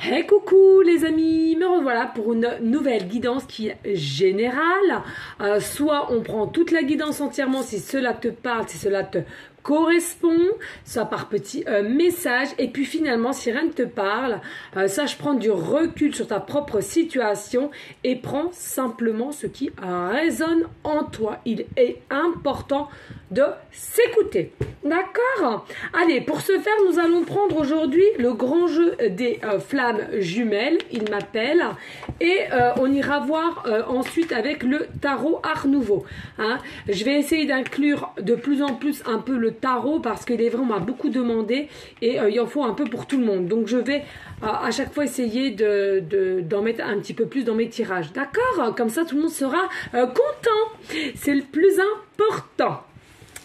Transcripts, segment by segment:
Hey coucou les amis, me revoilà pour une nouvelle guidance qui est générale. Soit on prend toute la guidance entièrement si cela te parle, si cela te correspond, soit par petits messages. Et puis finalement, si rien ne te parle, sache prendre du recul sur ta propre situation et prends simplement ce qui résonne en toi. Il est important de s'écouter. D'accord? Allez, pour ce faire, nous allons prendre aujourd'hui le grand jeu des flammes jumelles, il m'appelle, et on ira voir ensuite avec le tarot Art Nouveau. Hein. Je vais essayer d'inclure de plus en plus un peu le tarot parce que les vrais, on m'a beaucoup demandé et il en faut un peu pour tout le monde. Donc je vais à chaque fois essayer d'en mettre un petit peu plus dans mes tirages. D'accord? Comme ça, tout le monde sera content. C'est le plus important.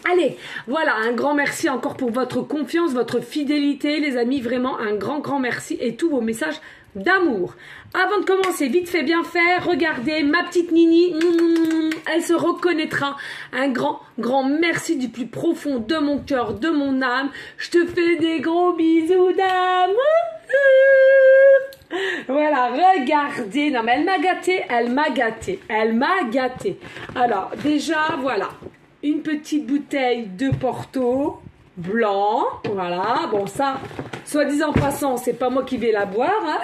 Allez, voilà, un grand merci encore pour votre confiance, votre fidélité, les amis, vraiment un grand merci et tous vos messages d'amour. Avant de commencer, vite fait, bien fait, regardez ma petite Nini, elle se reconnaîtra. Un grand merci du plus profond de mon cœur, de mon âme. Je te fais des gros bisous d'amour. Voilà, regardez, non mais elle m'a gâté. Alors déjà, voilà. Une petite bouteille de Porto blanc, voilà, bon ça, soi-disant passant, c'est pas moi qui vais la boire, hein.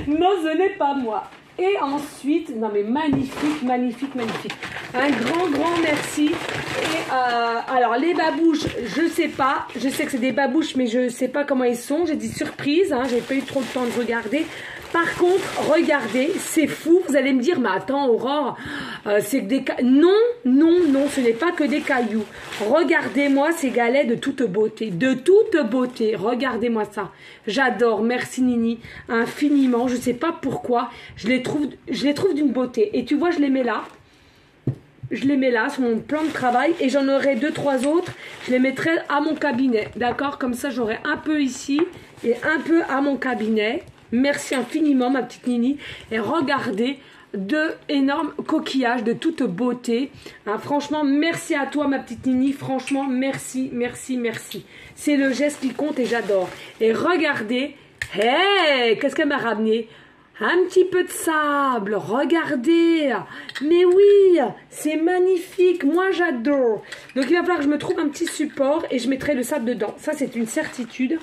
Non, ce n'est pas moi. Et ensuite, non mais magnifique. Un grand merci. Et alors les babouches, je sais pas, je sais que c'est des babouches, mais je sais pas comment ils sont. J'ai dit surprise, hein, j'ai pas eu trop le temps de regarder. Par contre, regardez, c'est fou. Vous allez me dire, mais attends, Aurore, c'est que des cailloux. Non, ce n'est pas que des cailloux. Regardez-moi ces galets de toute beauté. Regardez-moi ça. J'adore. Merci Nini, infiniment. Je ne sais pas pourquoi. Je les trouve d'une beauté. Et tu vois, je les mets là. Sur mon plan de travail. Et j'en aurai 2-3 autres. Je les mettrai à mon cabinet. D'accord? Comme ça, j'aurai un peu ici et un peu à mon cabinet. Merci infiniment ma petite Nini et regardez de énormes coquillages de toute beauté. Hein, franchement merci à toi ma petite Nini, franchement merci. C'est le geste qui compte et j'adore. Et regardez, hey, qu'est-ce qu'elle m'a ramené? Un petit peu de sable, regardez. Mais oui, c'est magnifique, moi j'adore. Donc il va falloir que je me trouve un petit support et je mettrai le sable dedans. Ça c'est une certitude.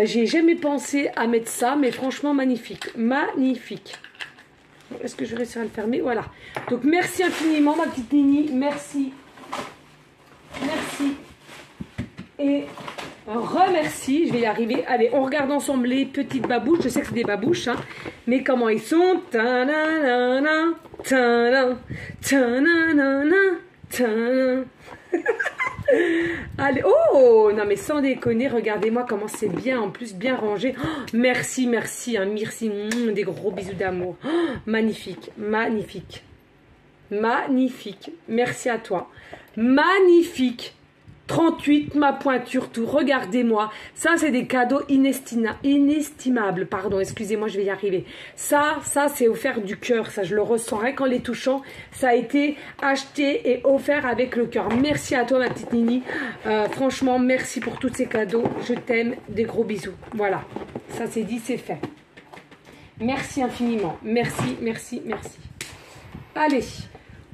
J'ai jamais pensé à mettre ça, mais franchement magnifique. Est-ce que je vais réussir à le fermer? Voilà. Donc merci infiniment ma petite Nini, merci. Et remercie, je vais y arriver. Allez, on regarde ensemble les petites babouches. Je sais que c'est des babouches, hein, mais comment ils sont? Allez, oh non mais sans déconner, regardez-moi comment c'est bien, en plus bien rangé. Oh, merci, hein, merci, des gros bisous d'amour. Oh, magnifique, merci à toi, magnifique. 38, ma pointure, tout, regardez-moi. Ça, c'est des cadeaux inestimables. Pardon, excusez-moi, je vais y arriver. Ça c'est offert du cœur. Ça, je le ressens rien qu'en les touchant. Ça a été acheté et offert avec le cœur. Merci à toi, ma petite Nini. Franchement, merci pour tous ces cadeaux. Je t'aime. Des gros bisous. Voilà. Ça, c'est dit, c'est fait. Merci infiniment. Merci. Allez,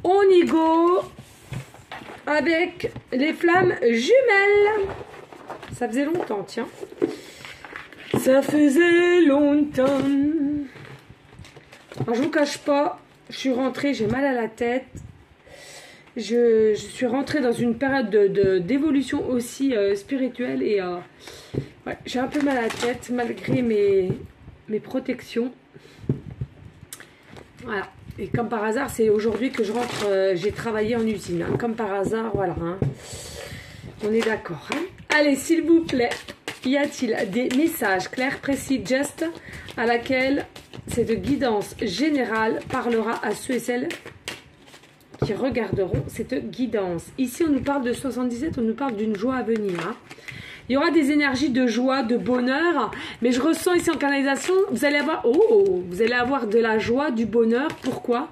on y go. Avec les flammes jumelles. Ça faisait longtemps, tiens. Ça faisait longtemps. Alors, je vous cache pas, je suis rentrée, j'ai mal à la tête. Je suis rentrée dans une période d'évolution aussi spirituelle. Et ouais, j'ai un peu mal à la tête malgré mes protections. Voilà. Et comme par hasard, c'est aujourd'hui que je rentre, j'ai travaillé en usine. Hein. Comme par hasard, voilà. Hein. On est d'accord. Hein. Allez, s'il vous plaît, y a-t-il des messages clairs, précis, just, à laquelle cette guidance générale parlera à ceux et celles qui regarderont cette guidance? Ici, on nous parle de 77, on nous parle d'une joie à venir. Hein. Il y aura des énergies de joie, de bonheur, mais je ressens ici en canalisation, vous allez avoir de la joie, du bonheur. Pourquoi?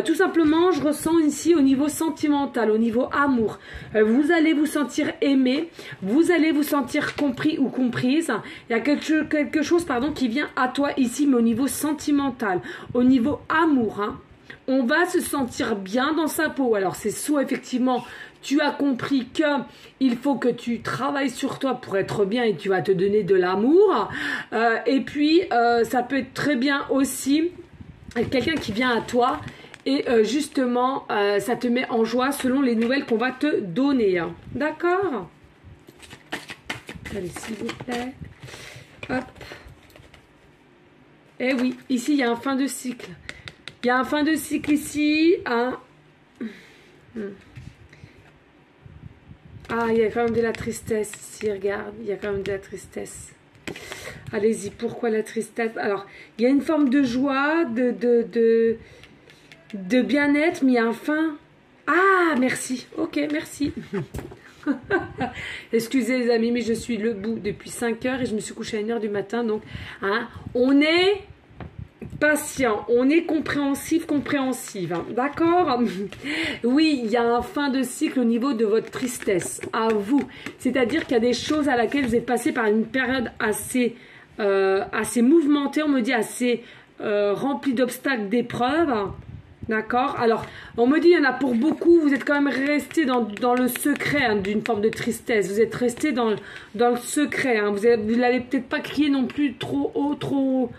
Tout simplement, je ressens ici au niveau sentimental, au niveau amour. Vous allez vous sentir aimé, vous allez vous sentir compris ou comprise. Il y a quelque chose pardon, qui vient à toi ici, mais au niveau sentimental, au niveau amour. Hein. On va se sentir bien dans sa peau. Alors, c'est soit effectivement, tu as compris qu'il faut que tu travailles sur toi pour être bien et tu vas te donner de l'amour. Et puis, ça peut être très bien aussi quelqu'un qui vient à toi et justement, ça te met en joie selon les nouvelles qu'on va te donner. Hein. D'accord? Allez, s'il vous plaît. Hop. Eh oui, ici, il y a un fin de cycle. Il y a un fin de cycle ici. Hein. Ah, il y a quand même de la tristesse ici, regarde. Il y a quand même de la tristesse. Allez-y, pourquoi la tristesse? Alors, il y a une forme de joie, de bien-être, mais il y a un fin. Ah, merci. Ok, merci. Excusez les amis, mais je suis debout depuis 5 heures et je me suis couchée à 1 heure du matin. Donc, hein, on est patient, on est compréhensif, compréhensive. Hein, d'accord? Oui, il y a un fin de cycle au niveau de votre tristesse, à vous. C'est-à-dire qu'il y a des choses à laquelle vous êtes passé par une période assez mouvementée, on me dit assez remplie d'obstacles, d'épreuves. D'accord? Alors, on me dit, il y en a pour beaucoup, vous êtes quand même resté dans le secret hein, d'une forme de tristesse. Vous êtes resté dans le secret. Hein. Vous n'avez peut-être pas crié non plus trop haut, trop...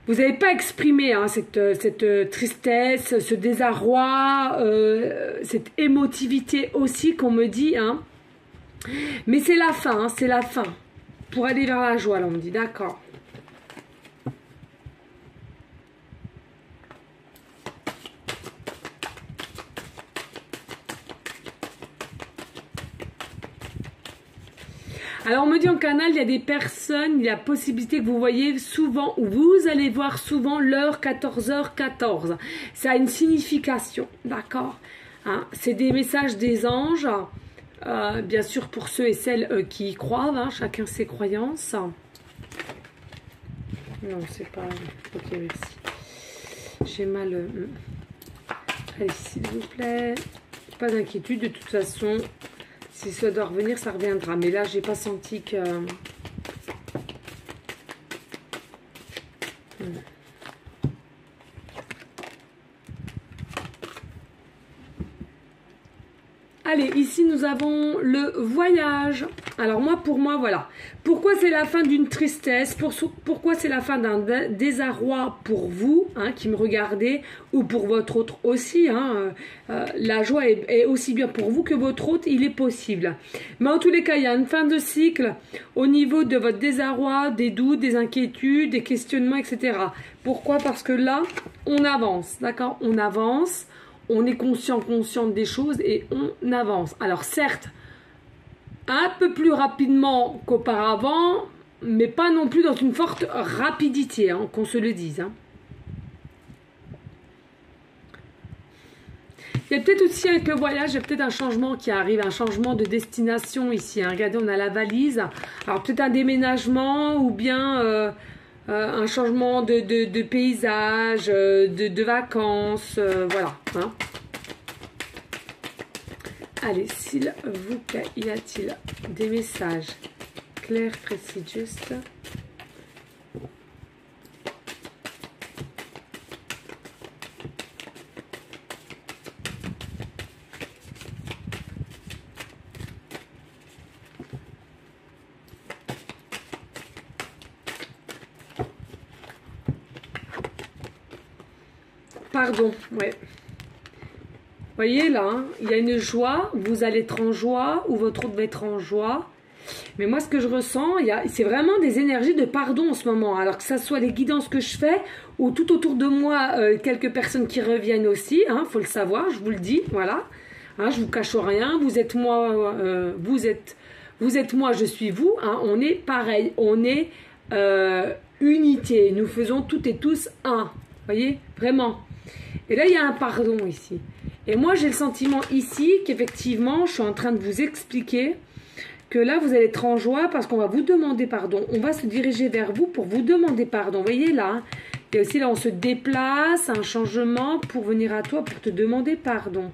Vous n'avez pas exprimé hein, cette tristesse, ce désarroi, cette émotivité aussi qu'on me dit. Hein. Mais c'est la fin, hein, c'est la fin. Pour aller vers la joie, là, on me dit, d'accord. Alors, on me dit en canal, il y a des personnes, il y a possibilité que vous voyez souvent, ou vous allez voir souvent l'heure 14h14. Ça a une signification, d'accord hein, c'est des messages des anges, bien sûr pour ceux et celles qui y croient, hein, chacun ses croyances. Non, c'est pas... Ok, merci. J'ai mal... Allez, s'il vous plaît. Pas d'inquiétude, de toute façon... Si ça doit revenir, ça reviendra. Mais là, j'ai pas senti que... Allez, ici, nous avons le voyage. Alors, pour moi, voilà. Pourquoi c'est la fin d'une tristesse? Pourquoi c'est la fin d'un désarroi pour vous, hein, qui me regardez, ou pour votre autre aussi. Hein, la joie est aussi bien pour vous que votre autre, il est possible. Mais en tous les cas, il y a une fin de cycle au niveau de votre désarroi, des doutes, des inquiétudes, des questionnements, etc. Pourquoi? Parce que là, on avance, d'accord? On avance. On est consciente des choses et on avance. Alors certes, un peu plus rapidement qu'auparavant, mais pas non plus dans une forte rapidité, hein, qu'on se le dise. Hein. Il y a peut-être aussi avec le voyage, il y a peut-être un changement qui arrive, un changement de destination ici. Hein. Regardez, on a la valise. Alors peut-être un déménagement ou bien... un changement de paysage, de vacances, voilà. Hein. Allez, s'il vous plaît, y a-t-il des messages clairs, précis, justes? Pardon, ouais. Vous voyez là, hein, il y a une joie, vous allez être en joie ou votre autre va être en joie. Mais moi, ce que je ressens, c'est vraiment des énergies de pardon en ce moment. Alors que ça soit les guidances que je fais ou tout autour de moi, quelques personnes qui reviennent aussi. Hein, faut le savoir, je vous le dis, voilà. Hein, je vous cache rien, vous êtes moi, vous êtes moi, je suis vous. Hein, on est pareil, on est unité. Nous faisons toutes et tous un. Vous voyez, vraiment. Et là, il y a un pardon ici. Et moi, j'ai le sentiment ici qu'effectivement, je suis en train de vous expliquer que là, vous allez être en joie parce qu'on va vous demander pardon. On va se diriger vers vous pour vous demander pardon. Vous voyez là, hein. Et aussi là, on se déplace, un changement pour venir à toi, pour te demander pardon.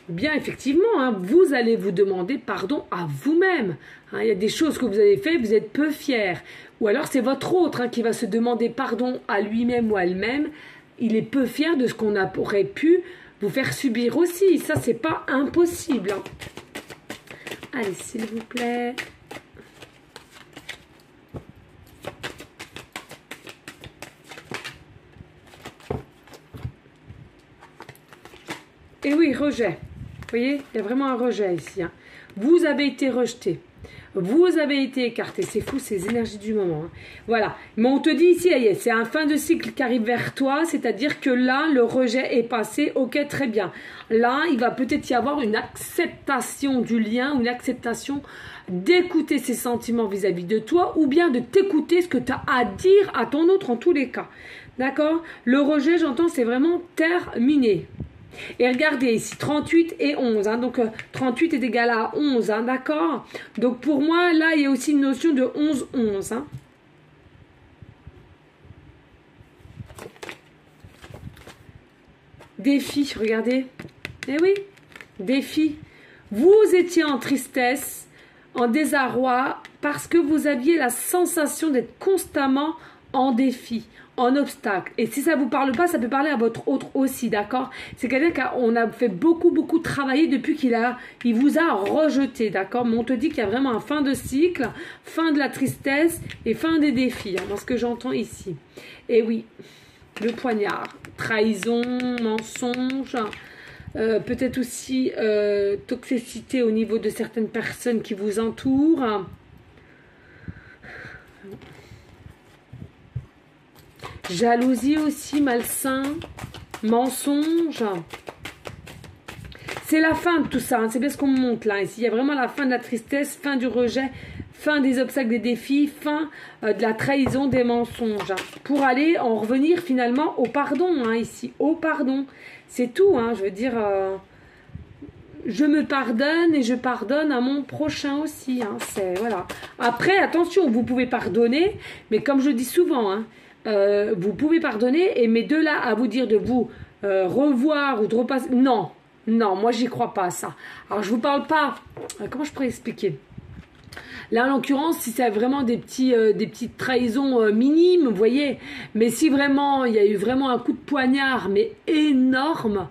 Bien, effectivement, hein, vous allez vous demander pardon à vous-même. Hein, il y a des choses que vous avez faites, vous êtes peu fiers. Ou alors c'est votre autre hein, qui va se demander pardon à lui-même ou à elle-même. Il est peu fier de ce qu'on aurait pu vous faire subir aussi. Ça, c'est pas impossible. Hein. Allez, s'il vous plaît. Et oui, rejet. Vous voyez, il y a vraiment un rejet ici. Hein. Vous avez été rejeté. Vous avez été écarté. C'est fou, ces énergies du moment. Hein. Voilà. Mais on te dit ici, c'est un fin de cycle qui arrive vers toi. C'est-à-dire que là, le rejet est passé. Ok, très bien. Là, il va peut-être y avoir une acceptation du lien, une acceptation d'écouter ses sentiments vis-à-vis de toi ou bien de t'écouter ce que tu as à dire à ton autre en tous les cas. D'accord? Le rejet, j'entends, c'est vraiment terminé. Et regardez ici, 38 et 11. Hein, donc, 38 est égal à 11. Hein, d'accord? Donc, pour moi, là, il y a aussi une notion de 11-11. Hein. Défi, regardez. Eh oui, défi. Vous étiez en tristesse, en désarroi, parce que vous aviez la sensation d'être constamment en défi, en obstacle. Et si ça ne vous parle pas, ça peut parler à votre autre aussi, d'accord? C'est quelqu'un qu'on a fait beaucoup travailler depuis il vous a rejeté, d'accord? Mais on te dit qu'il y a vraiment un fin de cycle, fin de la tristesse et fin des défis, hein, dans ce que j'entends ici. Et oui, le poignard, trahison, mensonge, peut-être aussi toxicité au niveau de certaines personnes qui vous entourent. Jalousie aussi, malsain, mensonge. C'est la fin de tout ça, hein. C'est bien ce qu'on me montre là. Ici, il y a vraiment la fin de la tristesse, fin du rejet, fin des obstacles, des défis, fin de la trahison, des mensonges. Hein. Pour aller en revenir finalement au pardon, hein, ici, au pardon. C'est tout, hein, je veux dire, je me pardonne et je pardonne à mon prochain aussi. Hein, voilà. Après, attention, vous pouvez pardonner, mais comme je dis souvent, hein, vous pouvez pardonner, mais de là à vous dire de vous revoir ou de repasser, non, moi j'y crois pas à ça. Alors je vous parle pas, comment je pourrais expliquer? Là en l'occurrence, si c'est vraiment des petites trahisons minimes, vous voyez, mais si vraiment il y a eu vraiment un coup de poignard, mais énorme,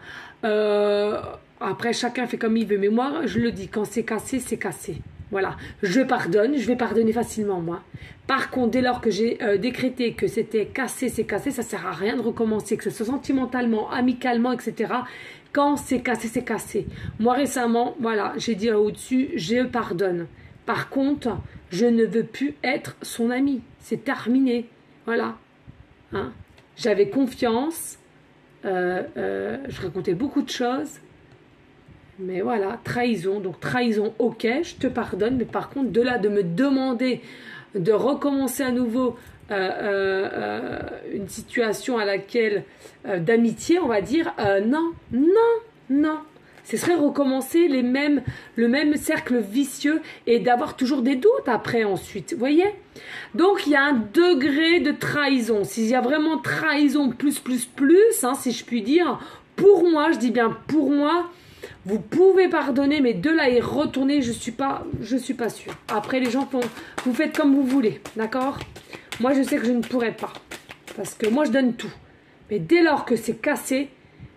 après chacun fait comme il veut, mais moi je le dis, quand c'est cassé, c'est cassé. Voilà, je pardonne, je vais pardonner facilement moi. Par contre, dès lors que j'ai décrété que c'était cassé, c'est cassé, ça sert à rien de recommencer, que ce soit sentimentalement, amicalement, etc. Quand c'est cassé, c'est cassé. Moi récemment, voilà, j'ai dit au-dessus, je pardonne. Par contre, je ne veux plus être son ami. C'est terminé. Voilà. Hein? J'avais confiance. Je racontais beaucoup de choses. Mais voilà, trahison. Donc trahison, ok, je te pardonne. Mais par contre, de là de me demander de recommencer à nouveau une situation à laquelle d'amitié, on va dire, non. Ce serait recommencer le même cercle vicieux et d'avoir toujours des doutes après ensuite, vous voyez? Donc il y a un degré de trahison. S'il y a vraiment trahison plus, hein, si je puis dire, pour moi, je dis bien pour moi, vous pouvez pardonner, mais de là y retourner, je suis pas sûre. Après, les gens vous faites comme vous voulez, d'accord? Moi, je sais que je ne pourrais pas, parce que moi, je donne tout. Mais dès lors que c'est cassé,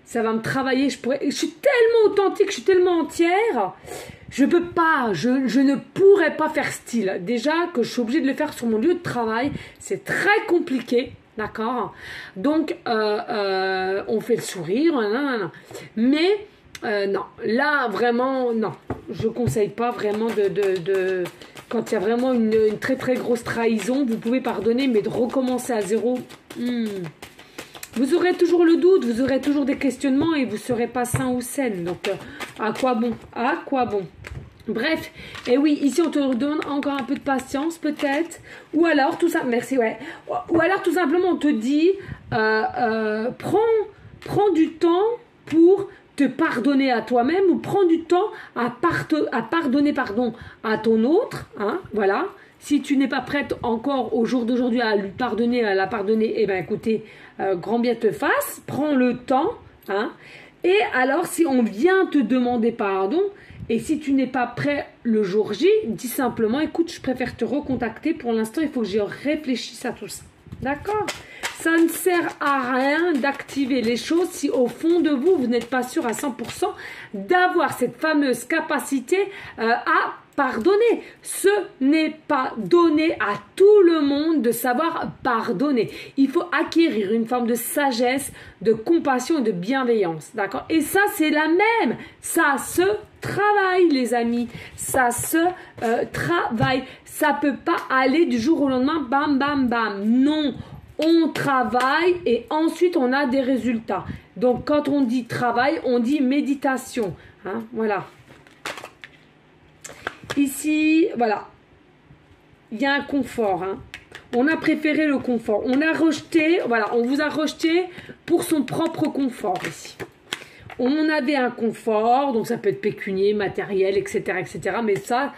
ça va me travailler. Je suis tellement authentique, je suis tellement entière, je peux pas, je ne pourrais pas faire style. Déjà que je suis obligée de le faire sur mon lieu de travail, c'est très compliqué. D'accord? Donc, on fait le sourire, mais non, là vraiment, non, je conseille pas vraiment quand il y a vraiment une très grosse trahison, vous pouvez pardonner, mais de recommencer à zéro, vous aurez toujours le doute, vous aurez toujours des questionnements et vous ne serez pas sain ou saine. Donc, à quoi bon? À quoi bon? Bref, et oui, ici on te redonne encore un peu de patience peut-être, ou alors tout ça, merci, ouais, ou alors tout simplement on te dit, prends du temps pour te pardonner à toi-même ou prends du temps à pardonner à ton autre. Hein, voilà. Si tu n'es pas prête encore au jour d'aujourd'hui à lui pardonner, à la pardonner, eh bien écoutez, grand bien te fasse, prends le temps. Hein, et alors si on vient te demander pardon, et si tu n'es pas prêt le jour J, dis simplement, écoute, je préfère te recontacter. Pour l'instant, il faut que j'y réfléchisse à tout ça. D'accord? Ça ne sert à rien d'activer les choses si au fond de vous, vous n'êtes pas sûr à 100% d'avoir cette fameuse capacité à pardonner. Ce n'est pas donné à tout le monde de savoir pardonner. Il faut acquérir une forme de sagesse, de compassion et de bienveillance. D'accord? Et ça, c'est la même. Ça se travaille, les amis. Ça se travaille. Ça peut pas aller du jour au lendemain, bam, bam, bam. Non. On travaille et ensuite on a des résultats. Donc quand on dit travail, on dit méditation. Hein, voilà. Ici, voilà. Il y a un confort. Hein. On a préféré le confort. On a rejeté, voilà, on vous a rejeté pour son propre confort ici. On avait un confort, donc ça peut être pécunier, matériel, etc., etc. Mais ça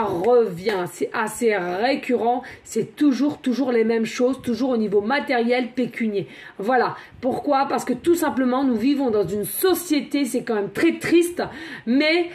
revient. C'est assez récurrent. C'est toujours les mêmes choses, toujours au niveau matériel, pécunier. Voilà. Pourquoi? Parce que tout simplement, nous vivons dans une société, c'est quand même très triste, mais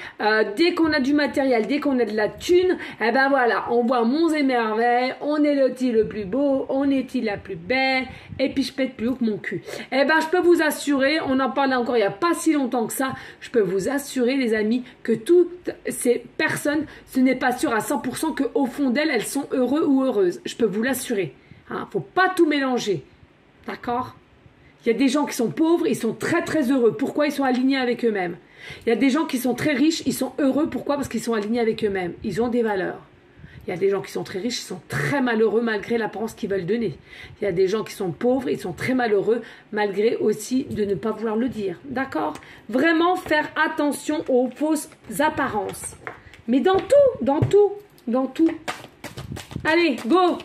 dès qu'on a du matériel, dès qu'on a de la thune, eh ben voilà, on voit monts et merveilles, on est le le plus beau, on est la plus belle, et puis je pète plus haut que mon cul. Eh ben, je peux vous assurer, on en parlait encore il n'y a pas si longtemps que ça, je peux vous assurer, les amis, que toutes ces personnes, ce n'est pas sûr à 100% qu'au fond d'elles, elles sont heureuses ou heureuses. Je peux vous l'assurer. Hein, faut pas tout mélanger. D'accord? Il y a des gens qui sont pauvres, ils sont très heureux. Pourquoi? Ils sont alignés avec eux-mêmes. Il y a des gens qui sont très riches, ils sont heureux. Pourquoi? Parce qu'ils sont alignés avec eux-mêmes. Ils ont des valeurs. Il y a des gens qui sont très riches, ils sont très malheureux malgré l'apparence qu'ils veulent donner. Il y a des gens qui sont pauvres, ils sont très malheureux malgré aussi de ne pas vouloir le dire. D'accord? Vraiment faire attention aux fausses apparences. Mais dans tout. Allez, go.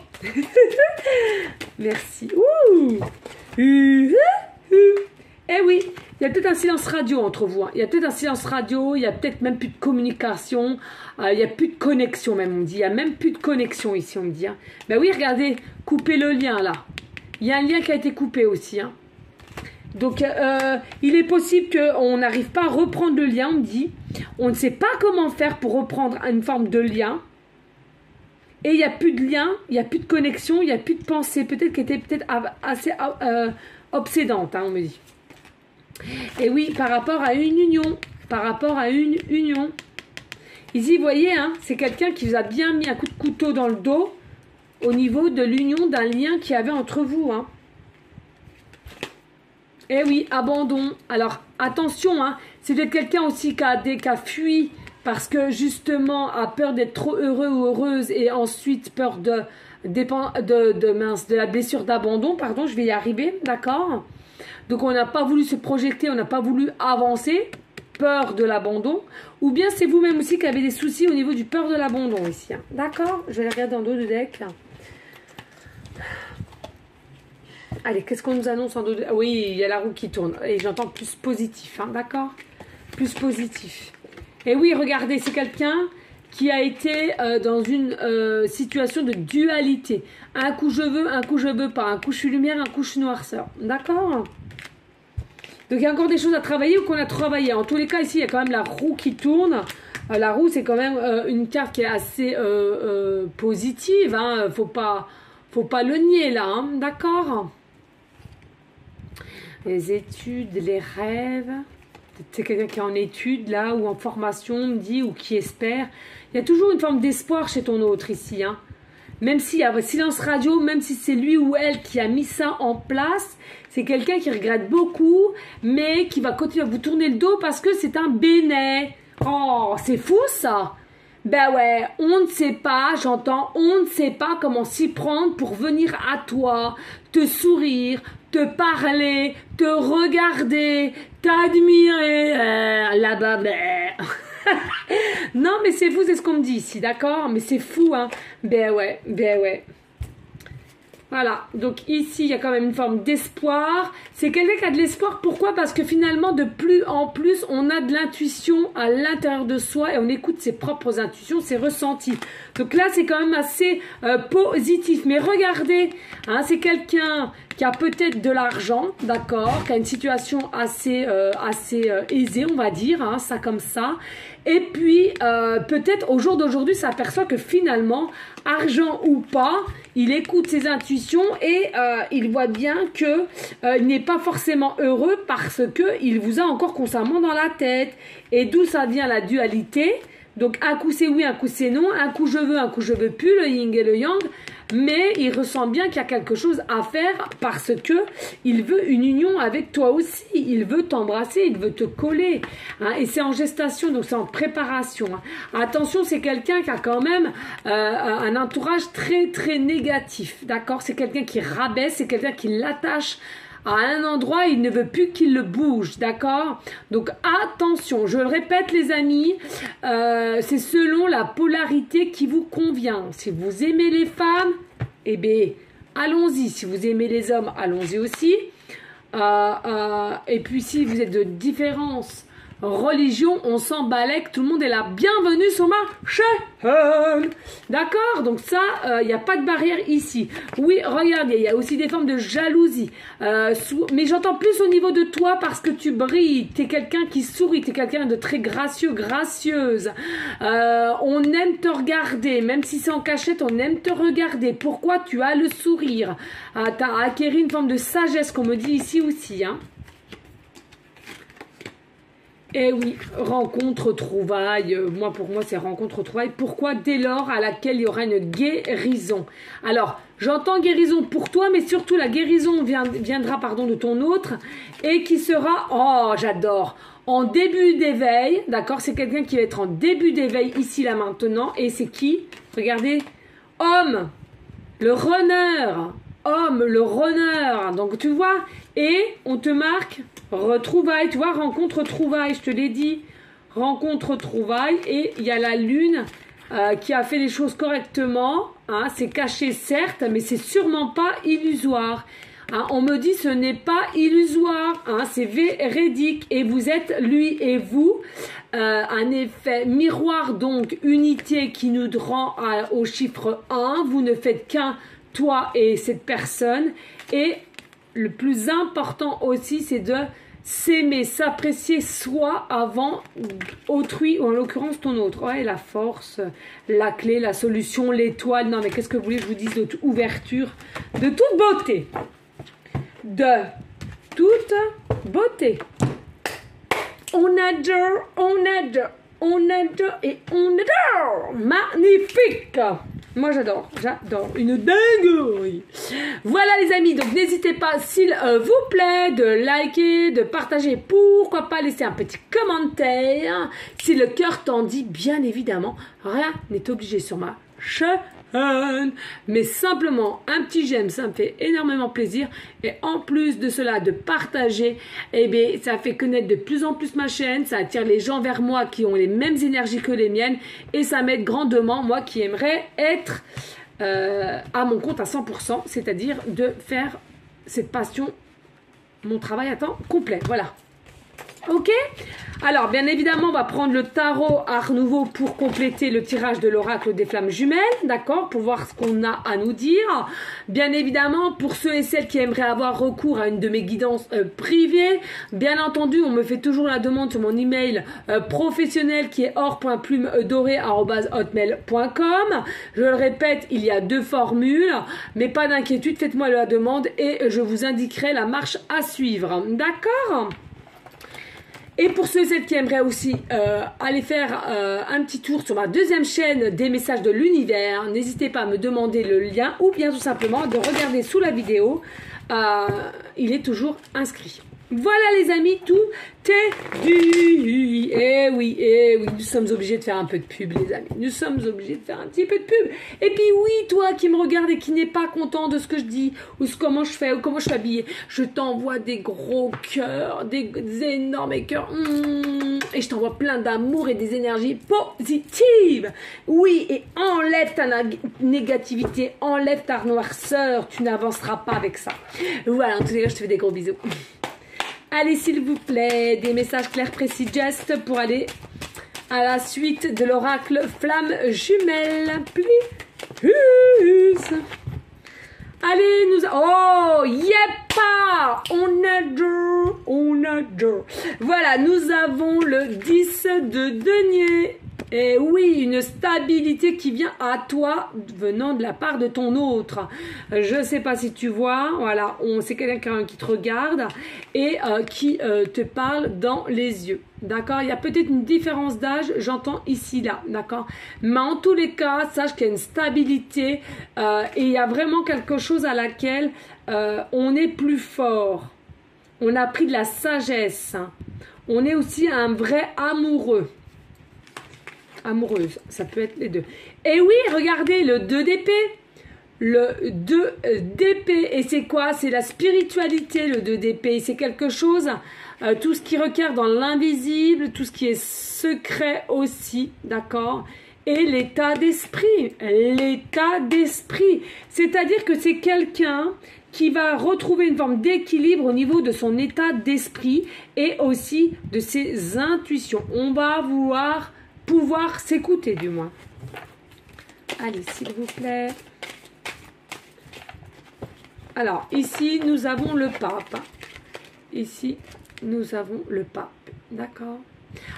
Merci. Ouh. Eh oui, il y a peut-être un silence radio entre vous. Hein. Il y a peut-être un silence radio, il y a peut-être même plus de communication, il n'y a plus de connexion même, on me dit. Il n'y a même plus de connexion ici, on me dit. Hein. Ben oui, regardez, coupez le lien là. Il y a un lien qui a été coupé aussi. Hein. Donc, il est possible qu'on n'arrive pas à reprendre le lien, on me dit. On ne sait pas comment faire pour reprendre une forme de lien. Et il n'y a plus de lien, il n'y a plus de connexion, il n'y a plus de pensée. Peut-être qu'elle était peut-être assez obsédante, hein, on me dit. Et oui, par rapport à une union. Ici, vous voyez, hein, c'est quelqu'un qui vous a bien mis un coup de couteau dans le dos au niveau de l'union d'un lien qu'il y avait entre vous. Hein. Et oui, abandon. Alors, attention, hein, c'est peut-être quelqu'un aussi qui a fui parce que justement a peur d'être trop heureux ou heureuse et ensuite peur de la blessure d'abandon. Pardon, je vais y arriver, d'accord? Donc, on n'a pas voulu se projeter, on n'a pas voulu avancer, peur de l'abandon. Ou bien c'est vous-même aussi qui avez des soucis au niveau du peur de l'abandon ici. Hein. D'accord? Je vais regarder en dos de deck. Allez, qu'est-ce qu'on nous annonce en dos de... Oui, il y a la roue qui tourne. Et j'entends plus positif, hein, d'accord? Plus positif. Et oui, regardez, c'est quelqu'un qui a été dans une situation de dualité. Un coup je veux pas. Un coup je suis lumière, un coup je suis noirceur. D'accord? Donc il y a encore des choses à travailler ou qu'on a travaillé. En tous les cas, ici, il y a quand même la roue qui tourne. La roue, c'est quand même une carte qui est assez positive. Hein. Faut pas le nier là. Hein. D'accord? Les études, les rêves. C'est quelqu'un qui est en études là ou en formation, on me dit, ou qui espère. Il y a toujours une forme d'espoir chez ton autre ici. Hein. Même s'il y a silence radio, même si c'est lui ou elle qui a mis ça en place, c'est quelqu'un qui regrette beaucoup, mais qui va continuer à vous tourner le dos parce que c'est un bénet. Oh, c'est fou ça! Ben ouais, on ne sait pas, j'entends, on ne sait pas comment s'y prendre pour venir à toi, te sourire, te parler, te regarder, t'admirer, là-bas, ben... Non, mais c'est fou, c'est ce qu'on me dit ici, d'accord? Mais c'est fou, hein? Ben ouais. Voilà, donc ici, il y a quand même une forme d'espoir. C'est quelqu'un qui a de l'espoir. Pourquoi? Parce que finalement, de plus en plus, on a de l'intuition à l'intérieur de soi et on écoute ses propres intuitions, ses ressentis. Donc là, c'est quand même assez positif. Mais regardez, hein, c'est quelqu'un qui a peut-être de l'argent, d'accord, qui a une situation assez aisée, on va dire, hein, ça comme ça. Et puis, peut-être au jour d'aujourd'hui, s'aperçoit que finalement, argent ou pas, il écoute ses intuitions et il voit bien que il n'est pas forcément heureux parce que il vous a encore constamment dans la tête. Et d'où ça vient la dualité. Donc, un coup c'est oui, un coup c'est non, un coup je veux, un coup je veux plus, le yin et le yang. Mais il ressent bien qu'il y a quelque chose à faire parce que il veut une union avec toi aussi. Il veut t'embrasser, il veut te coller. Hein, et c'est en gestation, donc c'est en préparation. Hein. Attention, c'est quelqu'un qui a quand même un entourage très très négatif. D'accord? C'est quelqu'un qui rabaisse, c'est quelqu'un qui l'attache à un endroit, il ne veut plus qu'il le bouge, d'accord? Donc attention, je le répète les amis, c'est selon la polarité qui vous convient. Si vous aimez les femmes, eh bien, allons-y. Si vous aimez les hommes, allons-y aussi. Et puis si vous êtes de différence religion, on s'en balèque, tout le monde est là. Bienvenue sur ma chaîne. D'accord? Donc ça, il n'y a pas de barrière ici. Oui, regardez, il y a aussi des formes de jalousie. Mais j'entends plus au niveau de toi parce que tu brilles. Tu es quelqu'un qui sourit, tu es quelqu'un de très gracieux, gracieuse. On aime te regarder, même si c'est en cachette, on aime te regarder. Pourquoi? Tu as le sourire. Tu as acquéri une forme de sagesse qu'on me dit ici aussi, hein. Eh oui, rencontre, trouvaille, pour moi c'est rencontre, trouvaille. Pourquoi? Dès lors à laquelle il y aura une guérison. Alors, j'entends guérison pour toi, mais surtout la guérison viendra de ton autre et qui sera, oh j'adore, en début d'éveil, d'accord? C'est quelqu'un qui va être en début d'éveil ici, là, maintenant. Et c'est qui? Regardez, homme, le runner, homme, le runner. Donc tu vois, et on te marque retrouvailles, tu vois, rencontre, trouvailles, je te l'ai dit, rencontre, trouvailles, et il y a la lune qui a fait les choses correctement, hein, c'est caché certes, mais c'est sûrement pas illusoire. Hein, on me dit ce n'est pas illusoire, hein, c'est véridique, et vous êtes lui et vous, un effet miroir, donc unité qui nous rend au chiffre 1, vous ne faites qu'un, toi et cette personne, et le plus important aussi, c'est de s'aimer, s'apprécier soi avant autrui, ou en l'occurrence ton autre. Ouais, la force, la clé, la solution, l'étoile. Non, mais qu'est-ce que vous voulez que je vous dise de toute ouverture, de toute beauté. De toute beauté. On adore, on adore, on adore et on adore. Magnifique. Moi j'adore, j'adore, une dinguerie. Voilà les amis, donc n'hésitez pas s'il vous plaît de liker, de partager, pourquoi pas laisser un petit commentaire. Si le cœur t'en dit, bien évidemment, rien n'est obligé sur ma chaîne. Mais simplement un petit j'aime, ça me fait énormément plaisir. Et en plus de cela, de partager, eh bien, ça fait connaître de plus en plus ma chaîne. Ça attire les gens vers moi qui ont les mêmes énergies que les miennes. Et ça m'aide grandement, moi qui aimerais être à mon compte à 100%. C'est-à-dire de faire cette passion, mon travail à temps complet. Voilà. Ok? Alors, bien évidemment, on va prendre le tarot Art Nouveau pour compléter le tirage de l'oracle des flammes jumelles, d'accord? Pour voir ce qu'on a à nous dire. Bien évidemment, pour ceux et celles qui aimeraient avoir recours à une de mes guidances privées, bien entendu, on me fait toujours la demande sur mon email professionnel qui est or.plumedorée@hotmail.com. Je le répète, il y a 2 formules, mais pas d'inquiétude, faites-moi la demande et je vous indiquerai la marche à suivre, d'accord? Et pour ceux et celles qui aimeraient aussi aller faire un petit tour sur ma deuxième chaîne des messages de l'univers, n'hésitez pas à me demander le lien ou bien tout simplement de regarder sous la vidéo. Il est toujours inscrit. Voilà les amis, tout est dit. Eh oui, nous sommes obligés de faire un peu de pub les amis. Nous sommes obligés de faire un petit peu de pub. Et puis oui, toi qui me regardes et qui n'es pas content de ce que je dis, ou comment je fais, ou comment je suis habillée, je t'envoie des gros cœurs, des énormes cœurs. Et je t'envoie plein d'amour et des énergies positives. Oui, et enlève ta négativité, enlève ta noirceur. Tu n'avanceras pas avec ça. Voilà, en tous les cas, je te fais des gros bisous. Allez, s'il vous plaît, des messages clairs, précis, just pour aller à la suite de l'oracle flamme jumelle. Plus. Allez, oh, yepa, on adore. Voilà, nous avons le 10 de denier. Et oui, une stabilité qui vient à toi venant de la part de ton autre. Je ne sais pas si tu vois, voilà, c'est quelqu'un qui te regarde et qui te parle dans les yeux. D'accord? Il y a peut-être une différence d'âge, j'entends ici, là, d'accord? Mais en tous les cas, sache qu'il y a une stabilité et il y a vraiment quelque chose à laquelle on est plus fort. On a pris de la sagesse. On est aussi un vrai amoureux. Amoureuse, ça peut être les deux. Et oui, regardez, le 2 d'épée. Le 2 d'épée. Et c'est quoi? C'est la spiritualité, le 2 d'épée. C'est quelque chose, tout ce qui requiert dans l'invisible, tout ce qui est secret aussi, d'accord? Et l'état d'esprit. L'état d'esprit. C'est-à-dire que c'est quelqu'un qui va retrouver une forme d'équilibre au niveau de son état d'esprit et aussi de ses intuitions. On va pouvoir s'écouter du moins. Allez, s'il vous plaît. Alors, ici, nous avons le pape. Ici, nous avons le pape. D'accord?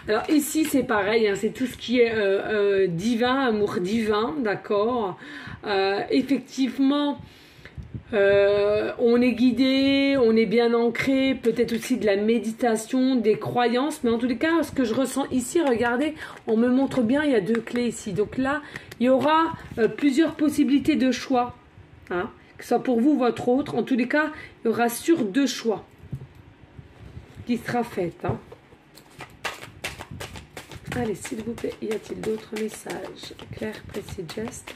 Alors, ici, c'est pareil. Hein, c'est tout ce qui est divin, amour divin. D'accord? Effectivement, on est guidé, on est bien ancré, peut-être aussi de la méditation, des croyances, mais en tous les cas, ce que je ressens ici, regardez, on me montre bien, il y a 2 clés ici. Donc là, il y aura plusieurs possibilités de choix, hein, que ce soit pour vous ou votre autre. En tous les cas, il y aura sur 2 choix qui sera fait. Hein. Allez, s'il vous plaît, y a-t-il d'autres messages? Clair, précis, geste.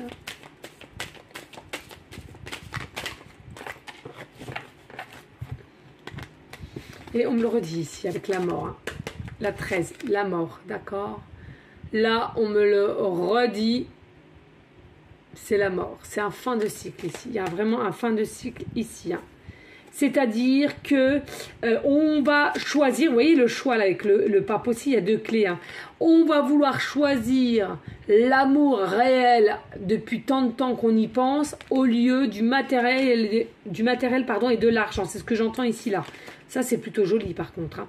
Et on me le redit ici avec la mort. Hein. La 13, la mort, d'accord? Là, on me le redit. C'est la mort. C'est un fin de cycle ici. Il y a vraiment un fin de cycle ici. Hein. C'est-à-dire que on va choisir, vous voyez le choix là avec le pape aussi, il y a 2 clés. Hein. On va vouloir choisir l'amour réel depuis tant de temps qu'on y pense au lieu du matériel et de l'argent. C'est ce que j'entends ici là. Ça, c'est plutôt joli par contre. Hein.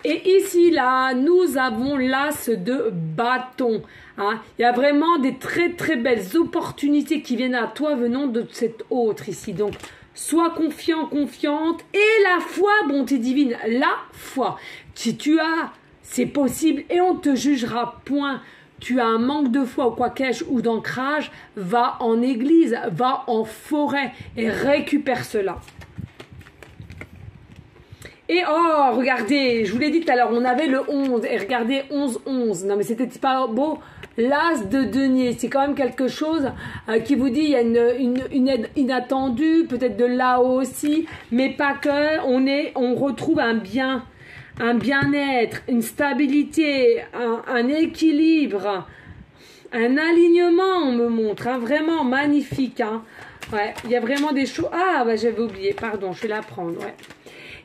Et ici, là, nous avons l'as de bâton. Hein. Il y a vraiment des très, très belles opportunités qui viennent à toi venant de cet autre ici. Donc, sois confiant, confiante. Et la foi, bonté divine, la foi. Si tu as, c'est possible et on te jugera point. Tu as un manque de foi ou quoi qu'est-ce ou d'ancrage, va en église, va en forêt et récupère cela. Et oh, regardez, je vous l'ai dit tout à l'heure, on avait le 11. Et regardez, 11-11. Non, mais c'était pas beau. L'as de denier, c'est quand même quelque chose qui vous dit, il y a une aide inattendue, peut-être de là-haut aussi, mais pas que. On retrouve un bien-être, une stabilité, un équilibre, un alignement, on me montre. Hein, vraiment magnifique. Hein. Ouais, il y a vraiment des choses. Ah, bah, j'avais oublié, pardon, je vais la prendre. Ouais.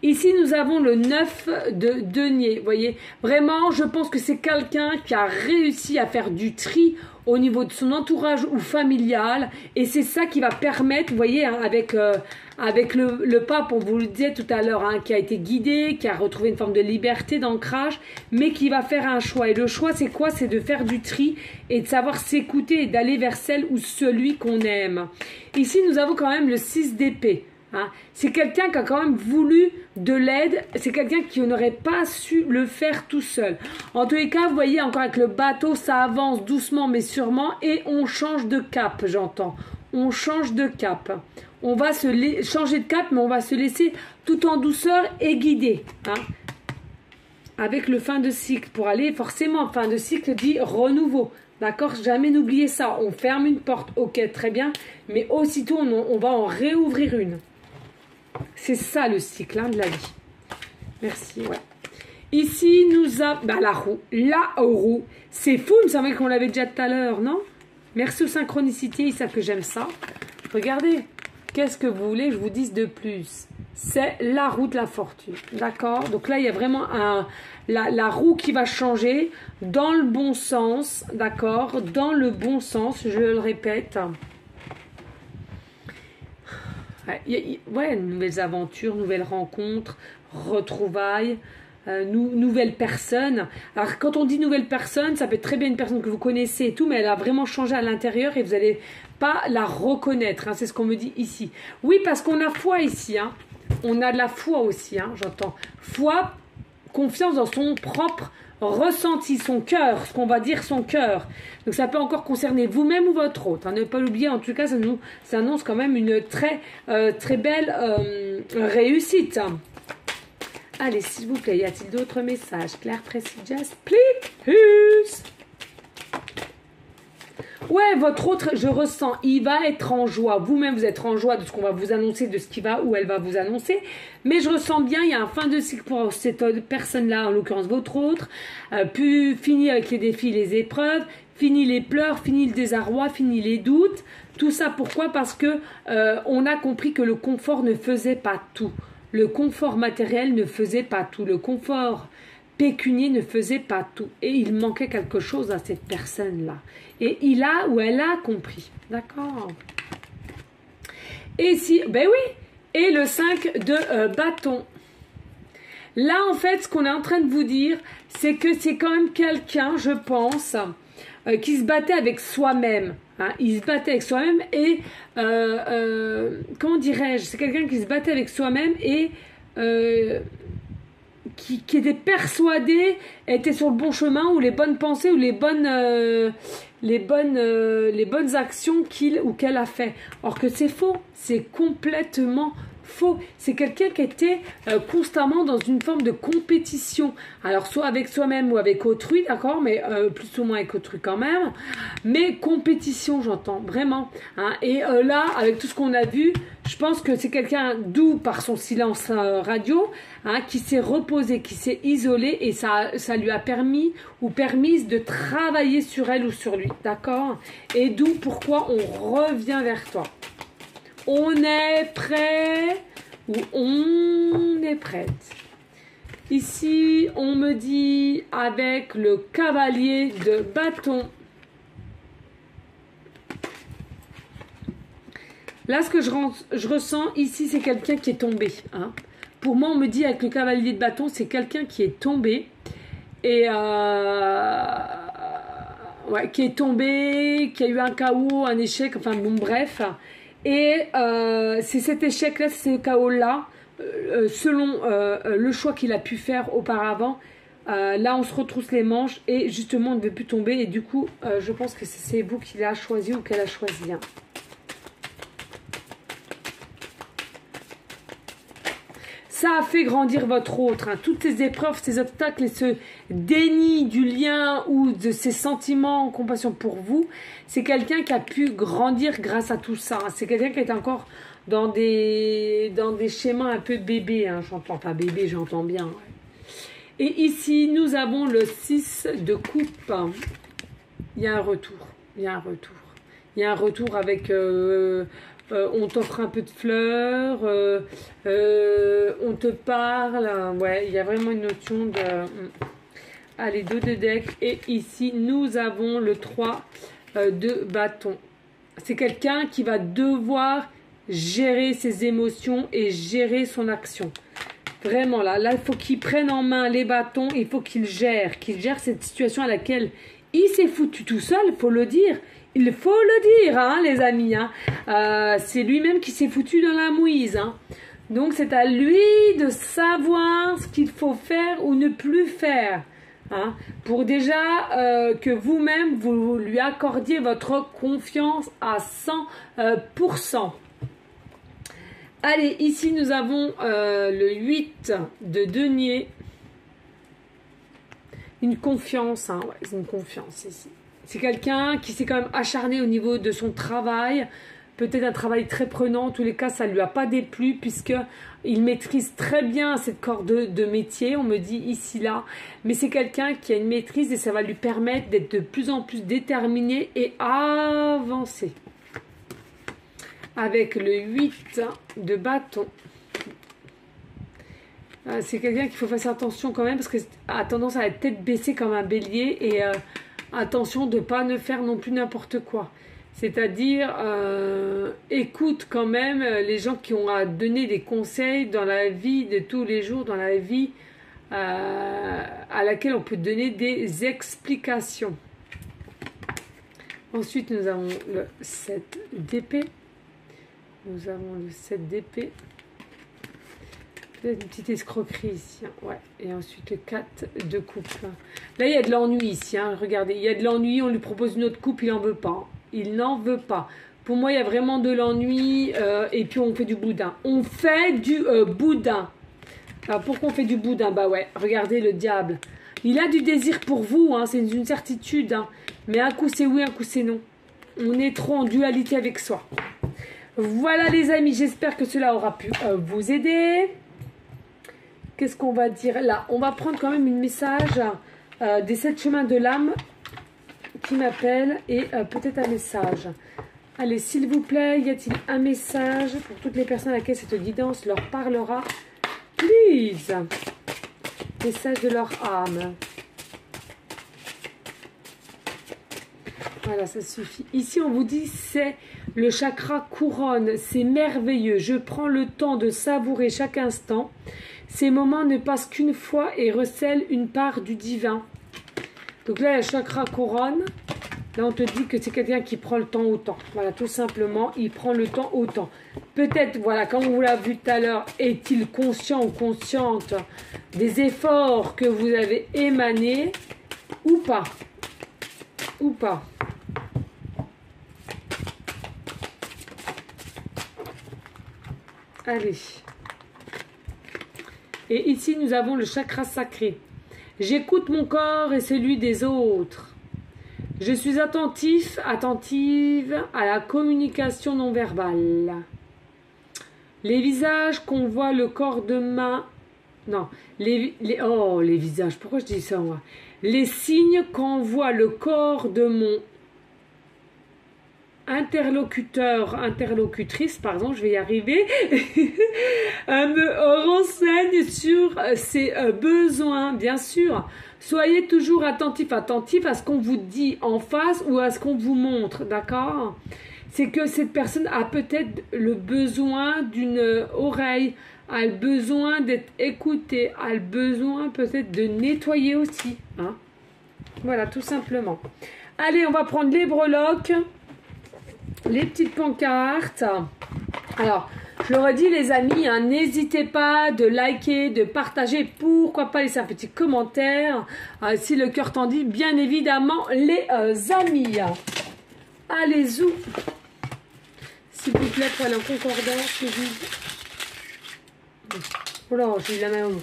Ici, nous avons le 9 de denier. Vous voyez, vraiment, je pense que c'est quelqu'un qui a réussi à faire du tri au niveau de son entourage ou familial. Et c'est ça qui va permettre, vous voyez, hein, avec le pape, on vous le disait tout à l'heure, hein, qui a été guidé, qui a retrouvé une forme de liberté, d'ancrage, mais qui va faire un choix. Et le choix, c'est quoi? C'est de faire du tri et de savoir s'écouter et d'aller vers celle ou celui qu'on aime. Ici, nous avons quand même le 6 d'épée. Hein. C'est quelqu'un qui a quand même voulu de l'aide, c'est quelqu'un qui n'aurait pas su le faire tout seul. En tous les cas, vous voyez, encore avec le bateau, ça avance doucement mais sûrement et on change de cap, j'entends. On change de cap. On va changer de cap, mais on va se laisser tout en douceur et guider. Hein. Avec le fin de cycle, pour aller forcément, fin de cycle dit renouveau. D'accord? Jamais n'oubliez ça. On ferme une porte, ok, très bien, mais aussitôt on va en réouvrir une. C'est ça le cycle hein, de la vie. Merci, ouais. Ici, nous avons la roue. La roue. C'est fou, il me semblait qu'on l'avait déjà tout à l'heure, non? Merci aux synchronicités, ils savent que j'aime ça. Regardez, qu'est-ce que vous voulez que je vous dise de plus? C'est la roue de la fortune, d'accord? Donc là, il y a vraiment la roue qui va changer dans le bon sens, d'accord? Dans le bon sens, je le répète. Ouais, nouvelles aventures, nouvelles rencontres, retrouvailles. Nouvelle personne. Alors quand on dit nouvelle personne, ça peut être très bien une personne que vous connaissez et tout, mais elle a vraiment changé à l'intérieur et vous n'allez pas la reconnaître, hein, c'est ce qu'on me dit ici. Oui, parce qu'on a foi ici, hein. On a de la foi aussi, hein, j'entends. Foi, confiance dans son propre ressenti, son cœur, ce qu'on va dire son cœur. Donc ça peut encore concerner vous-même ou votre autre, hein. Ne pas l'oublier, en tout cas ça annonce quand même une très belle réussite. Allez, s'il vous plaît, y a-t-il d'autres messages? Claire, précis, just please. Ouais, votre autre, je ressens, il va être en joie. Vous-même, vous êtes en joie de ce qu'on va vous annoncer, de ce qui va ou elle va vous annoncer. Mais je ressens bien, il y a un fin de cycle pour cette personne-là, en l'occurrence votre autre. Puis fini avec les défis, les épreuves. Fini les pleurs, fini le désarroi, fini les doutes. Tout ça, pourquoi? Parce que on a compris que le confort ne faisait pas tout. Le confort matériel ne faisait pas tout. Le confort pécunier ne faisait pas tout. Et il manquait quelque chose à cette personne-là. Et il a ou elle a compris. D'accord? Et si, ben oui, et le 5 de bâton. Là, en fait, ce qu'on est en train de vous dire, c'est que c'est quand même quelqu'un, je pense, qui se battait avec soi-même. Hein, il se battait avec soi-même et, comment dirais-je, c'est quelqu'un qui se battait avec soi-même et qui était persuadé, était sur le bon chemin ou les bonnes pensées ou les bonnes actions qu'il ou qu'elle a fait. Or que c'est faux, c'est complètement faux. C'est quelqu'un qui était constamment dans une forme de compétition. Alors soit avec soi-même ou avec autrui, d'accord, mais plus ou moins avec autrui quand même. Mais compétition, j'entends, vraiment. Hein. Et là, avec tout ce qu'on a vu, je pense que c'est quelqu'un doux par son silence radio, hein, qui s'est reposé, qui s'est isolé et ça lui a permis ou permise de travailler sur elle ou sur lui, d'accord? Et d'où pourquoi on revient vers toi. On est prêt ou on est prête. Ici, on me dit avec le cavalier de bâton. Là, ce que je ressens ici, c'est quelqu'un qui est tombé. Hein. Pour moi, on me dit avec le cavalier de bâton, c'est quelqu'un qui est tombé. Et ouais, qui est tombé, qui a eu un chaos, un échec, enfin bon, bref. Et c'est cet échec-là, c'est ce chaos-là, selon le choix qu'il a pu faire auparavant. Là, on se retrousse les manches et justement, on ne veut plus tomber. Et du coup, je pense que c'est vous qui l'a choisi ou qu'elle a choisi. Hein. Ça a fait grandir votre autre. Hein. Toutes ces épreuves, ces obstacles et ce déni du lien ou de ses sentiments en compassion pour vous, c'est quelqu'un qui a pu grandir grâce à tout ça. Hein. C'est quelqu'un qui est encore dans des schémas un peu bébé. Hein. J'entends pas bébé, j'entends bien. Ouais. Et ici, nous avons le 6 de coupe. Il y a un retour. Il y a un retour. Il y a un retour avec... on t'offre un peu de fleurs, on te parle, ouais, il y a vraiment une notion de... Allez, 2 de deck, et ici, nous avons le 3 de bâton. C'est quelqu'un qui va devoir gérer ses émotions et gérer son action. Vraiment, là, il faut qu'il prenne en main les bâtons, il faut qu'il gère cette situation à laquelle il s'est foutu tout seul, il faut le dire. Il faut le dire, hein, les amis. Hein. C'est lui-même qui s'est foutu dans la mouise. Hein. Donc, c'est à lui de savoir ce qu'il faut faire ou ne plus faire. Hein, pour déjà que vous-même, vous lui accordiez votre confiance à 100%. Allez, ici, nous avons le 8 de denier. Une confiance, hein, ouais, c'est une confiance ici. C'est quelqu'un qui s'est quand même acharné au niveau de son travail, peut-être un travail très prenant. En tous les cas, ça ne lui a pas déplu puisqu'il maîtrise très bien cette corde de métier, on me dit ici, là. Mais c'est quelqu'un qui a une maîtrise et ça va lui permettre d'être de plus en plus déterminé et avancer. Avec le 8 de bâton. C'est quelqu'un qu'il faut faire attention quand même parce qu'il a tendance à être tête baissée comme un bélier et attention de ne pas ne faire non plus n'importe quoi. C'est-à-dire, écoute quand même les gens qui ont à donner des conseils dans la vie de tous les jours, dans la vie à laquelle on peut donner des explications. Ensuite, nous avons le 7 d'épée. Nous avons le 7 d'épée. Peut-être une petite escroquerie ici. Hein. Ouais. Et ensuite le 4 de coupe. Là, il y a de l'ennui ici. Hein. Regardez, il y a de l'ennui. On lui propose une autre coupe, il n'en veut pas. Il n'en veut pas. Pour moi, il y a vraiment de l'ennui. Et puis, on fait du boudin. On fait du boudin. Alors, pourquoi on fait du boudin? Bah ouais, regardez le diable. Il a du désir pour vous. Hein. C'est une certitude. Hein. Mais un coup, c'est oui, un coup, c'est non. On est trop en dualité avec soi. Voilà les amis, j'espère que cela aura pu vous aider. Qu'est-ce qu'on va dire là? On va prendre quand même une message des 7 chemins de l'âme qui m'appelle et peut-être un message. Allez, s'il vous plaît, y a-t-il un message pour toutes les personnes à laquelle cette guidance leur parlera? Please! Message de leur âme. Voilà, ça suffit. Ici, on vous dit, c'est le chakra couronne. C'est merveilleux. Je prends le temps de savourer chaque instant. Ces moments ne passent qu'une fois et recèlent une part du divin. Donc là, le chakra couronne. Là, on te dit que c'est quelqu'un qui prend le temps autant. Voilà, tout simplement, il prend le temps autant. Peut-être, voilà, comme on vous l'a vu tout à l'heure, est-il conscient ou consciente des efforts que vous avez émanés ou pas? Ou pas? Allez. Et ici, nous avons le chakra sacré. J'écoute mon corps et celui des autres. Je suis attentif, attentive à la communication non verbale. Les visages qu'on voit, le corps de main... Non, les visages, pourquoi je dis ça moi? Les signes qu'envoie le corps de mon interlocutrice, pardon, je vais y arriver, me renseigne sur ses besoins, bien sûr. Soyez toujours attentif à ce qu'on vous dit en face ou à ce qu'on vous montre, d'accord? C'est que cette personne a peut-être le besoin d'une oreille, a le besoin d'être écoutée, a le besoin peut-être de nettoyer aussi, hein? Voilà, tout simplement. Allez, on va prendre les breloques. Les petites pancartes. Alors, je leur ai dit les amis, hein, n'hésitez pas de liker, de partager, pourquoi pas laisser un petit commentaire. Si le cœur t'en dit, bien évidemment, les amis. Allez, zou. S'il vous plaît, pour aller en concordance. Oh là, j'ai eu la main lourde.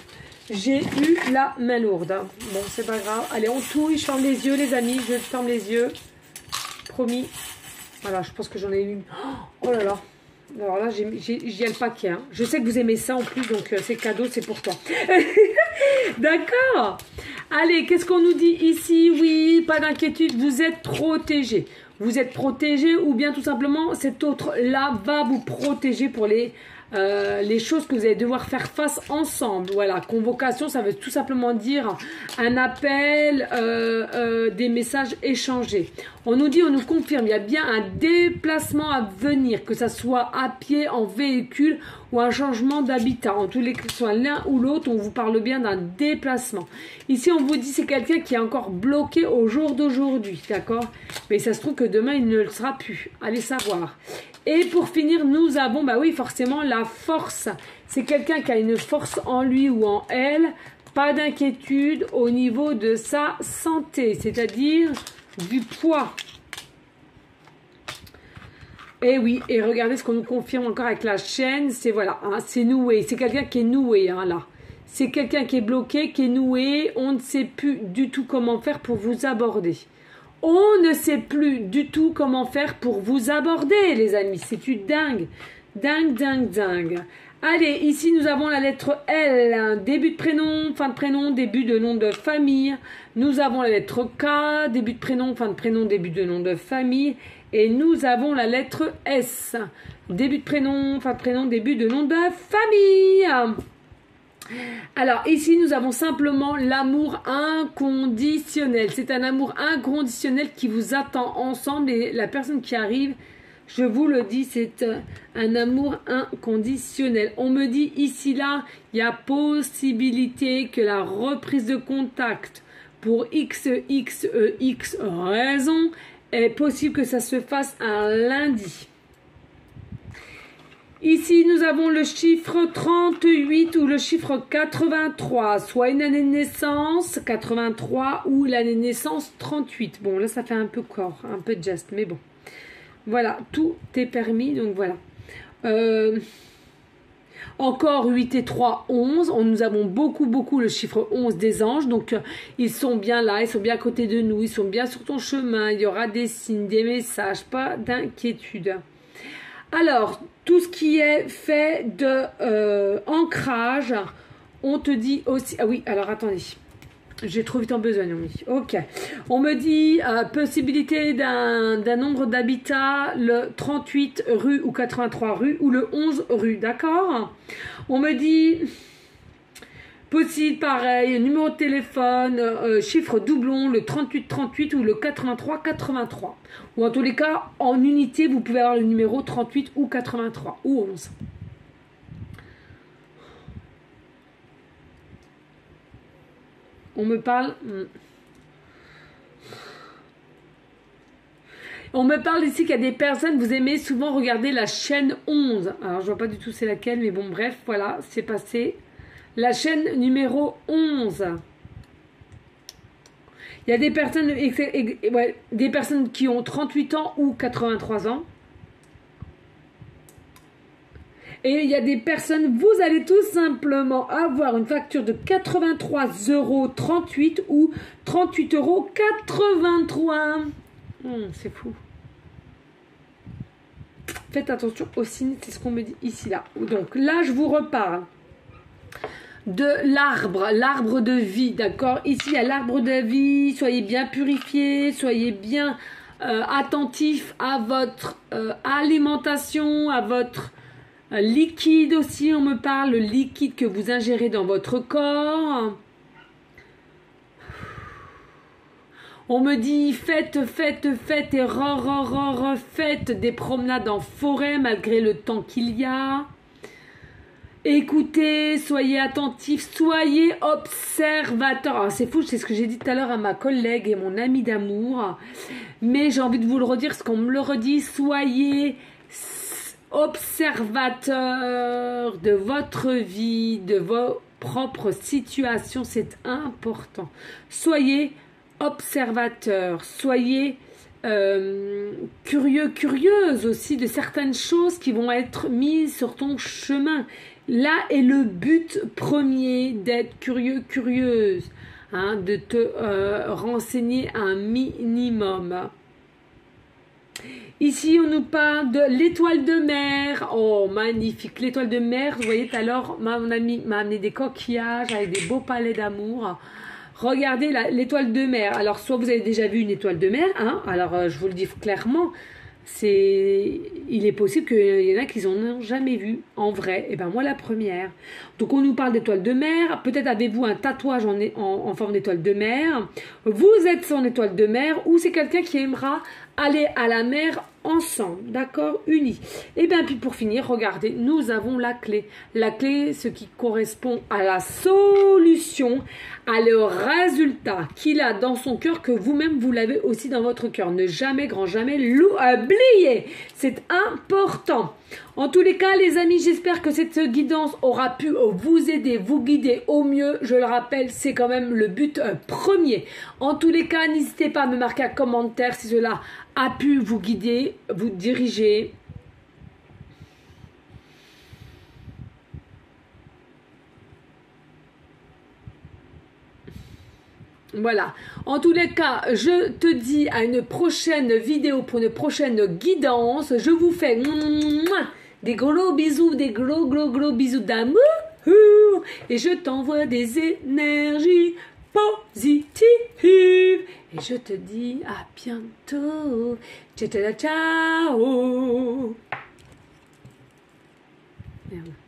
J'ai eu la main lourde. Bon, c'est pas grave. Allez, on touille, je ferme les yeux, les amis. Je ferme les yeux. Promis. Voilà, je pense que j'en ai une. Oh là là. Alors là, j'ai le paquet. Hein. Je sais que vous aimez ça en plus, donc c'est cadeau, c'est pour toi. D'accord. Allez, qu'est-ce qu'on nous dit ici? Oui, pas d'inquiétude, vous êtes protégés. Vous êtes protégés ou bien tout simplement, cet autre-là va vous protéger pour les choses que vous allez devoir faire face ensemble. Voilà, convocation, ça veut tout simplement dire un appel, des messages échangés. On nous dit, on nous confirme, il y a bien un déplacement à venir, que ça soit à pied, en véhicule ou un changement d'habitat. En tous les cas, soit l'un ou l'autre, on vous parle bien d'un déplacement. Ici, on vous dit, c'est quelqu'un qui est encore bloqué au jour d'aujourd'hui, d'accord? Mais ça se trouve que demain, il ne le sera plus. Allez savoir. Et pour finir, nous avons, bah oui, forcément, la force. C'est quelqu'un qui a une force en lui ou en elle. Pas d'inquiétude au niveau de sa santé, c'est-à-dire du poids. Et oui, et regardez ce qu'on nous confirme encore avec la chaîne. C'est voilà, hein, c'est noué. C'est quelqu'un qui est noué, hein, là. C'est quelqu'un qui est bloqué, qui est noué. On ne sait plus du tout comment faire pour vous aborder. On ne sait plus du tout comment faire pour vous aborder, les amis. C'est une dingue. Dingue, dingue, dingue. Allez, ici, nous avons la lettre L. Début de prénom, fin de prénom, début de nom de famille. Nous avons la lettre K. Début de prénom, fin de prénom, début de nom de famille. Et nous avons la lettre S. Début de prénom, fin de prénom, début de nom de famille. Alors ici nous avons simplement l'amour inconditionnel. C'est un amour inconditionnel qui vous attend ensemble et la personne qui arrive, je vous le dis, c'est un amour inconditionnel. On me dit ici là, il y a possibilité que la reprise de contact pour x raison est possible que ça se fasse un lundi. Ici, nous avons le chiffre 38 ou le chiffre 83, soit une année de naissance 83 ou l'année de naissance 38. Bon, là, ça fait un peu corps, un peu de geste, mais bon. Voilà, tout est permis, donc voilà. Encore 8 et 3, 11. Nous avons beaucoup le chiffre 11 des anges. Donc, ils sont bien là, ils sont bien à côté de nous, ils sont bien sur ton chemin. Il y aura des signes, des messages, pas d'inquiétude. Alors, tout ce qui est fait de ancrage, on te dit aussi... Ah oui, alors attendez. J'ai trop vite en besogne, oui. Ok. On me dit possibilité d'un nombre d'habitats, le 38 rue ou 83 rue ou le 11 rue, d'accord? On me dit... Possible, pareil, numéro de téléphone, chiffre doublon, le 3838 ou le 8383. Ou en tous les cas, en unité, vous pouvez avoir le numéro 38 ou 83 ou 11. On me parle... On me parle ici qu'il y a des personnes, vous aimez souvent regarder la chaîne 11. Alors, je vois pas du tout c'est laquelle, mais bon, bref, voilà, c'est passé. La chaîne numéro 11. Il y a des personnes, ouais, des personnes qui ont 38 ans ou 83 ans. Et il y a des personnes, vous allez tout simplement avoir une facture de 83,38 € ou 38,83 €. C'est fou. Faites attention aux signes, c'est ce qu'on me dit ici, là. Donc là, je vous reparle de l'arbre de vie, d'accord? Ici, il y a l'arbre de vie, soyez bien purifiés, soyez bien attentifs à votre alimentation, à votre liquide aussi, on me parle, le liquide que vous ingérez dans votre corps. On me dit faites et refaites des promenades en forêt malgré le temps qu'il y a. Écoutez, soyez attentifs, soyez observateurs. Alors c'est fou, c'est ce que j'ai dit tout à l'heure à ma collègue et mon amie d'amour. Mais j'ai envie de vous le redire, parce qu'on me le redit, soyez observateurs de votre vie, de vos propres situations, c'est important. Soyez observateurs, soyez curieux, curieuse aussi de certaines choses qui vont être mises sur ton chemin. Là est le but premier d'être curieux, curieuse, hein, de te renseigner un minimum. Ici, on nous parle de l'étoile de mer. Oh, magnifique. L'étoile de mer, vous voyez, tout à l'heure, mon ami m'a amené des coquillages avec des beaux palais d'amour. Regardez l'étoile de mer. Alors, soit vous avez déjà vu une étoile de mer, hein, alors je vous le dis clairement, il est possible qu'il y en a qui n'en ont jamais vu en vrai. Et ben moi la première. Donc on nous parle d'étoile de mer. Peut-être avez-vous un tatouage en forme d'étoile de mer. Vous êtes son étoile de mer ou c'est quelqu'un qui aimera aller à la mer ensemble, d'accord, unis. Et bien puis pour finir, regardez, nous avons la clé. La clé, ce qui correspond à la solution, à le résultat qu'il a dans son cœur, que vous-même vous l'avez aussi dans votre cœur. Ne jamais, grand jamais l'oublier. C'est important. En tous les cas, les amis, j'espère que cette guidance aura pu vous aider, vous guider au mieux. Je le rappelle, c'est quand même le but premier. En tous les cas, n'hésitez pas à me marquer un commentaire si cela a pu vous guider, vous diriger. Voilà. En tous les cas, je te dis à une prochaine vidéo pour une prochaine guidance. Je vous fais des gros bisous, des gros bisous d'amour. Et je t'envoie des énergies positives. Et je te dis à bientôt. Ciao, ciao, ciao. Merde.